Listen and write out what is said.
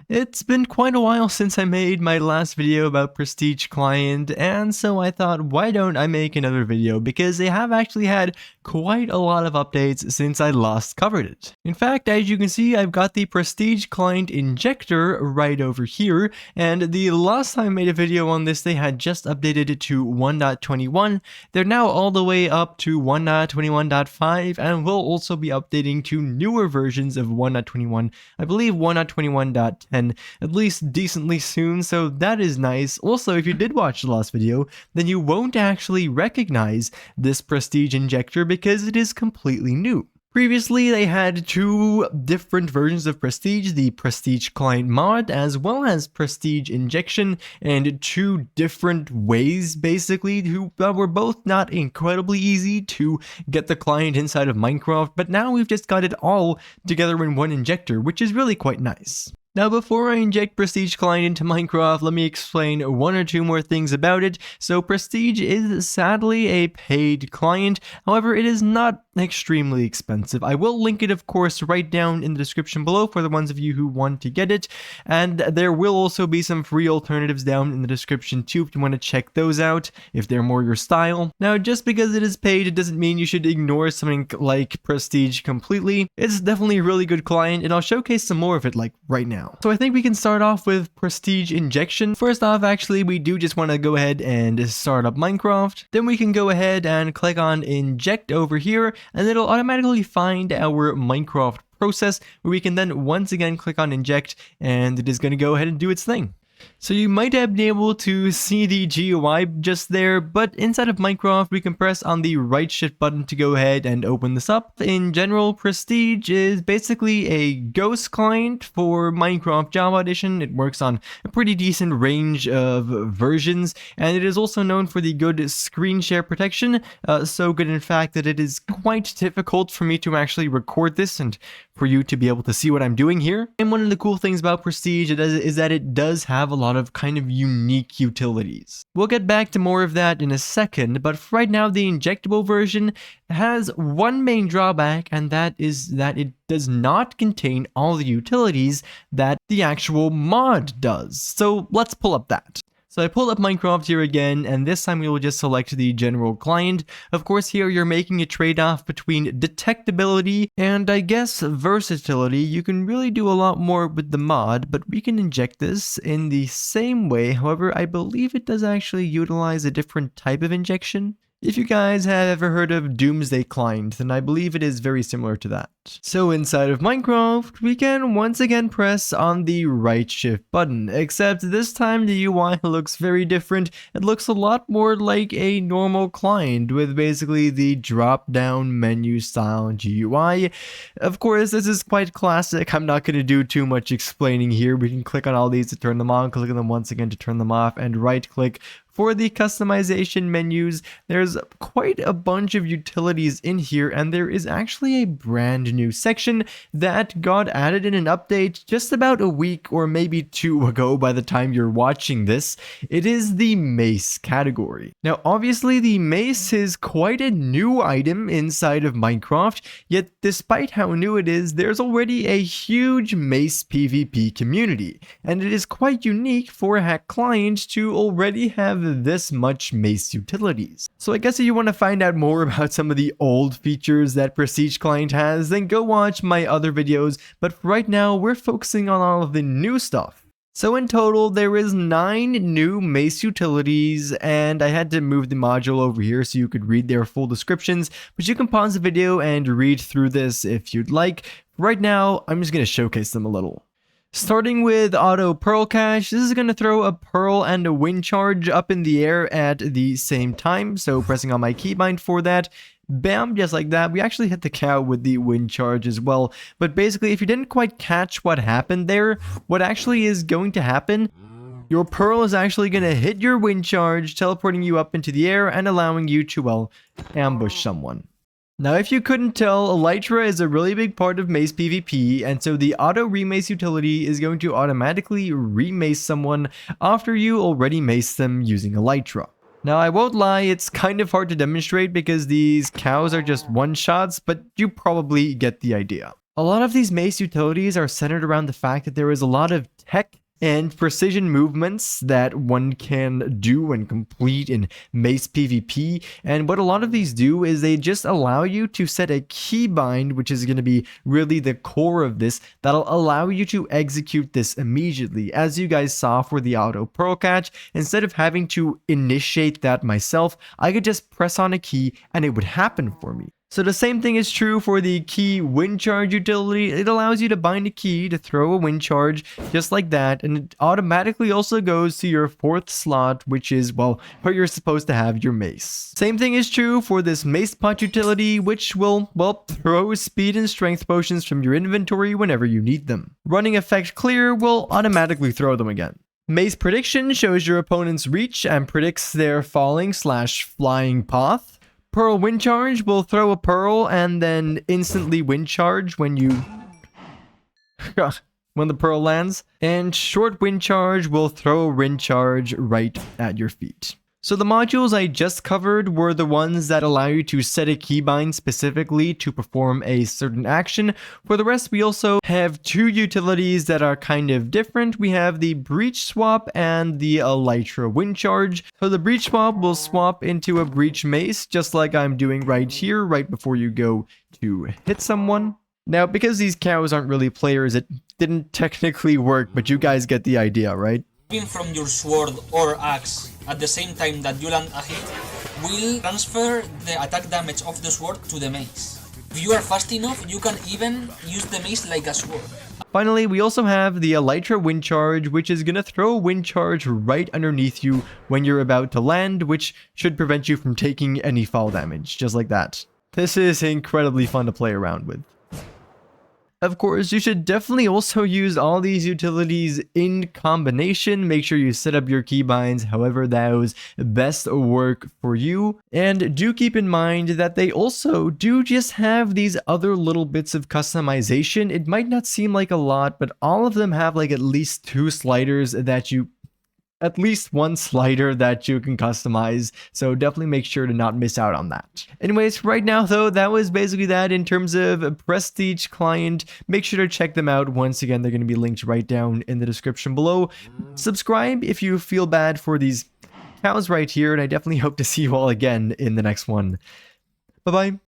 It's been quite a while since I made my last video about Prestige Client, and so I thought, why don't I make another video, because they have actually had quite a lot of updates since I last covered it. In fact, as you can see, I've got the Prestige Client Injector right over here, and the last time I made a video on this, they had just updated it to 1.21. They're now all the way up to 1.21.5, and will also be updating to newer versions of 1.21, I believe 1.21.10. at least decently soon, so that is nice. Also, if you did watch the last video, then you won't actually recognize this Prestige Injector because it is completely new. Previously, they had two different versions of Prestige, the Prestige Client mod as well as Prestige Injection, and two different ways basically who were both not incredibly easy to get the client inside of Minecraft, but now we've just got it all together in one injector, which is really quite nice. Now, before I inject Prestige Client into Minecraft, let me explain one or two more things about it. So Prestige is sadly a paid client, however it is not extremely expensive. I will link it of course right down in the description below for the ones of you who want to get it, and there will also be some free alternatives down in the description too if you want to check those out, if they're more your style. Now, just because it is paid, it doesn't mean you should ignore something like Prestige completely. It's definitely a really good client, and I'll showcase some more of it like right now. So I think we can start off with Prestige Injection. First off, actually, we do just want to go ahead and start up Minecraft. Then we can go ahead and click on Inject over here, and it'll automatically find our Minecraft process, where we can then once again click on Inject, and it is going to go ahead and do its thing. So you might have been able to see the GUI just there, but inside of Minecraft we can press on the right shift button to go ahead and open this up. In general, Prestige is basically a ghost client for Minecraft Java Edition. It works on a pretty decent range of versions, and it is also known for the good screen share protection, so good in fact that it is quite difficult for me to actually record this and for you to be able to see what I'm doing here. And one of the cool things about Prestige is that it does have a lot of kind of unique utilities. We'll get back to more of that in a second, but for right now the injectable version has one main drawback, and that is that it does not contain all the utilities that the actual mod does. So let's pull up that. So I pulled up Minecraft here again, and this time we will just select the general client. Of course, here you're making a trade-off between detectability and I guess versatility. You can really do a lot more with the mod, but we can inject this in the same way. However, I believe it does actually utilize a different type of injection. If you guys have ever heard of Doomsday Client, then I believe it is very similar to that. So inside of Minecraft, we can once again press on the right shift button, except this time the UI looks very different. It looks a lot more like a normal client with basically the drop down menu style GUI. Of course, this is quite classic. I'm not going to do too much explaining here. We can click on all these to turn them on, click on them once again to turn them off, and right click for the customization menus. There's quite a bunch of utilities in here, and there is actually a brand new section that got added in an update just about a week or maybe two ago by the time you're watching this. It is the Mace category. Now, obviously, the Mace is quite a new item inside of Minecraft, yet despite how new it is, there's already a huge Mace PvP community, and it is quite unique for a hack client to already have this much Mace utilities. So I guess if you want to find out more about some of the old features that Prestige Client has, then go watch my other videos, but for right now we're focusing on all of the new stuff. So in total, there is 9 new Mace utilities, and I had to move the module over here so you could read their full descriptions, but you can pause the video and read through this if you'd like. Right now, I'm just going to showcase them a little. Starting with Auto Pearl Cache, this is going to throw a pearl and a wind charge up in the air at the same time, so pressing on my keybind for that, bam, just like that. We actually hit the cow with the wind charge as well, but basically if you didn't quite catch what happened there, what actually is going to happen, your pearl is actually going to hit your wind charge, teleporting you up into the air and allowing you to, well, ambush someone. Now, if you couldn't tell, Elytra is a really big part of Mace PvP, and so the auto remace utility is going to automatically remace someone after you already mace them using Elytra. Now, I won't lie, it's kind of hard to demonstrate because these cows are just one-shots, but you probably get the idea. A lot of these Mace utilities are centered around the fact that there is a lot of tech and precision movements that one can do and complete in Mace PvP. And what a lot of these do is they just allow you to set a keybind, which is going to be really the core of this, that'll allow you to execute this immediately. As you guys saw for the auto pearl catch, instead of having to initiate that myself, I could just press on a key and it would happen for me. So the same thing is true for the key wind charge utility. It allows you to bind a key to throw a wind charge just like that, and it automatically also goes to your 4th slot, which is, well, where you're supposed to have your mace. Same thing is true for this mace pot utility, which will, well, throw speed and strength potions from your inventory whenever you need them. Running effect clear will automatically throw them again. Mace prediction shows your opponent's reach and predicts their falling/flying path. Pearl wind charge will throw a pearl and then instantly wind charge when the pearl lands. And short wind charge will throw a wind charge right at your feet. So the modules I just covered were the ones that allow you to set a keybind specifically to perform a certain action. For the rest, we also have 2 utilities that are kind of different. We have the breach swap and the elytra wind charge. So the breach swap will swap into a breach mace, just like I'm doing right here, right before you go to hit someone. Now, because these cows aren't really players, it didn't technically work, but you guys get the idea, right? From your sword or axe at the same time that you land a hit will transfer the attack damage of the sword to the mace. If you are fast enough, you can even use the mace like a sword. Finally, we also have the elytra wind charge, which is going to throw a wind charge right underneath you when you're about to land, which should prevent you from taking any fall damage, just like that. This is incredibly fun to play around with. Of course, you should definitely also use all these utilities in combination. Make sure you set up your keybinds however those best work for you. And do keep in mind that they also do just have these other little bits of customization. It might not seem like a lot, but all of them have like at least 2 sliders that you at least 1 slider that you can customize, so definitely make sure to not miss out on that. Anyways, right now though, that was basically that in terms of Prestige Client. Make sure to check them out. Once again, they're going to be linked right down in the description below. Subscribe if you feel bad for these cows right here, and I definitely hope to see you all again in the next one. Bye-bye.